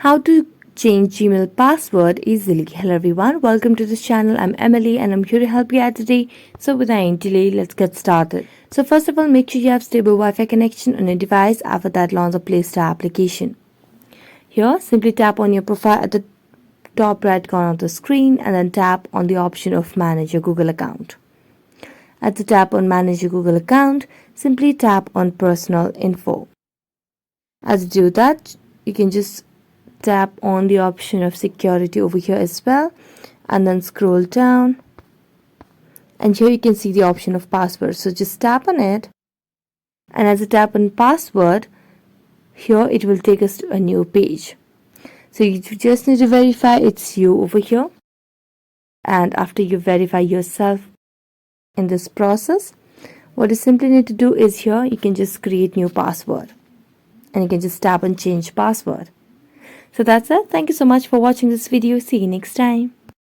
How to change Gmail password easily. Hello everyone, welcome to this channel. I'm Emily and I'm here to help you out today. So without any delay, let's get started. So first of all, make sure you have stable Wi-Fi connection on your device. After that, launch the Play Store application. Here, simply tap on your profile at the top right corner of the screen and then tap on the option of Manage your Google account. At the tap on Manage your Google account, simply tap on Personal Info. As you do that, you can just tap on the option of security over here as well and then scroll down, and here you can see the option of password. So just tap on it, and as you tap on password, here it will take us to a new page. So you just need to verify it's you over here, and after you verify yourself in this process, what you simply need to do is here you can just create new password and you can just tap on change password. So that's it. Thank you so much for watching this video. See you next time.